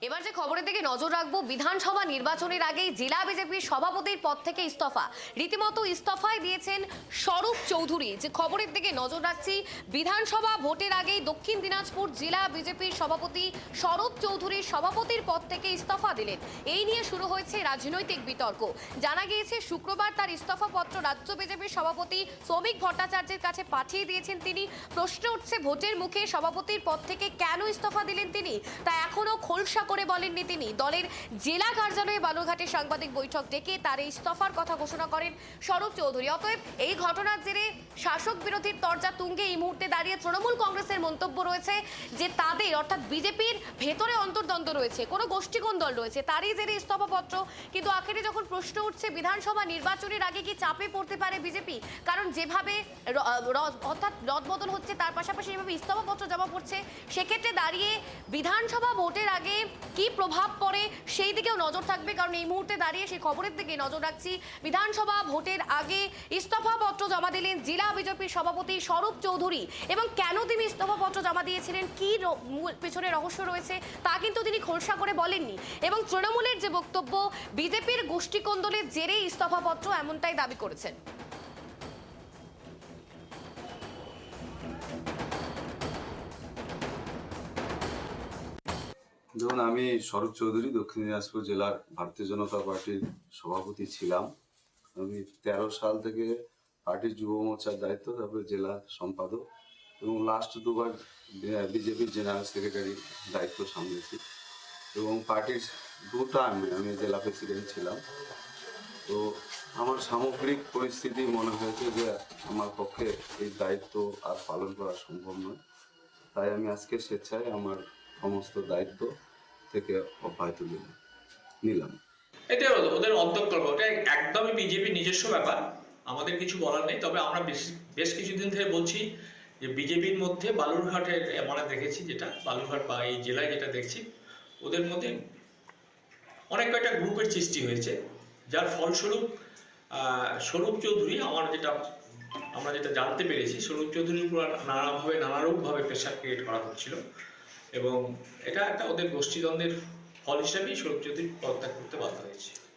এবার যে খবরের দিকে নজর রাখবো, বিধানসভা নির্বাচনের আগেই জেলা বিজেপির সভাপতির পদ থেকে ইস্তফা। রীতিমতো ইস্তফায় দিয়েছেন স্বরূপ চৌধুরী। যে খবরের দিকে নজর রাখছি, বিধানসভা ভোটের আগেই দক্ষিণ দিনাজপুর জেলা বিজেপির সভাপতি স্বরূপ চৌধুরী সভাপতির পদ থেকে ইস্তফা দিলেন। এই নিয়ে শুরু হয়েছে রাজনৈতিক বিতর্ক। জানা গিয়েছে শুক্রবার তার ইস্তফা পত্র রাজ্য বিজেপির সভাপতি শ্রমিক ভট্টাচার্যের কাছে পাঠিয়ে দিয়েছেন তিনি। প্রশ্ন উঠছে, ভোটের মুখে সভাপতির পদ থেকে কেন ইস্তফা দিলেন তিনি, তা এখনো খোলসা করে বলেননি তিনি। দলের জেলা কার্যালয়ে বালুরঘাটে সাংবাদিক বৈঠক ডেকে তার ইস্তফার কথা ঘোষণা করেন স্বরূপ চৌধুরী। অতএব এই ঘটনার জেরে শাসক বিরোধীর তরজা তুঙ্গে এই মুহূর্তে দাঁড়িয়ে তৃণমূল কংগ্রেসের মন্তব্য রয়েছে যে তাদের অর্থাৎ বিজেপির ভেতরে অন্তর্দ্বন্দ্ব রয়েছে, কোনো গোষ্ঠীকোন্দল রয়েছে, তারই জেরে ইস্তফাপত্র। কিন্তু আখেরে যখন প্রশ্ন উঠছে বিধানসভা নির্বাচনের আগে কি চাপে পড়তে পারে বিজেপি, কারণ যেভাবে অর্থাৎ রদবদল হচ্ছে তার পাশাপাশি যেভাবে ইস্তফাপত্র জমা পড়ছে, সেক্ষেত্রে দাঁড়িয়ে বিধানসভা ভোটের আগে কি প্রভাব পড়ে সেই দিকেও নজর থাকবে। কারণ এই মুহূর্তে দাঁড়িয়ে সেই খবরের দিকে নজর রাখছি। বিধানসভা ভোটের আগে ইস্তফাপত্র জমা দিলেন জেলা বিজেপির সভাপতি স্বরূপ চৌধুরী। এবং কেন তিনি ইস্তফাপত্র জমা দিয়েছিলেন, কি পেছনে রহস্য রয়েছে, তা কিন্তু তিনি খোলসা করে বলেননি। এবং তৃণমূলের যে বক্তব্য, বিজেপির গোষ্ঠীকোন্দলের জেরে ইস্তফাপত্র, এমনটাই দাবি করেছেন। দেখুন, আমি স্বরূপ চৌধুরী দক্ষিণ দিনাজপুর জেলার ভারতীয় জনতা পার্টির সভাপতি ছিলাম। আমি 13 সাল থেকে পার্টির যুব মোর্চার দায়িত্ব, তারপরে জেলা সম্পাদক এবং লাস্ট দুবার বিজেপির জেনারেল সেক্রেটারি দায়িত্ব সামলেছি এবং পার্টির 2 টার্মে আমি জেলা প্রেসিডেন্ট ছিলাম। তো আমার সামগ্রিক পরিস্থিতি মনে হয়েছে যে আমার পক্ষে এই দায়িত্ব আর পালন করা সম্ভব নয়। তাই আমি আজকে স্বেচ্ছায় আমার সমস্ত দায়িত্ব থেকে অব্যাহত নিলাম। এটা ওদের অন্তর্কল্প, ওটা একদমই বিজেপির নিজস্ব ব্যাপার, আমাদের কিছু বলার নেই। তবে আমরা বেশ কিছুদিন থেকে বলছি যে বিজেপির মধ্যে বালুরঘাটের আমরা দেখেছি, যেটা বালুরঘাট বা এই জেলায় যেটা দেখছি, ওদের মধ্যে অনেক কয়েকটা গ্রুপের সৃষ্টি হয়েছে, যার ফলস্বরূপ স্বরূপ চৌধুরী আমরা যেটা জানতে পেরেছি, স্বরূপ চৌধুরীর উপর নানারূপভাবে প্রেশার ক্রিয়েট করা হচ্ছিল এবং এটা একটা ওদের গোষ্ঠীদ্বন্দ্বের ফল হিসাবেই স্বরূপ চৌধুরী পদত্যাগ করতে বাধ্য হয়েছে।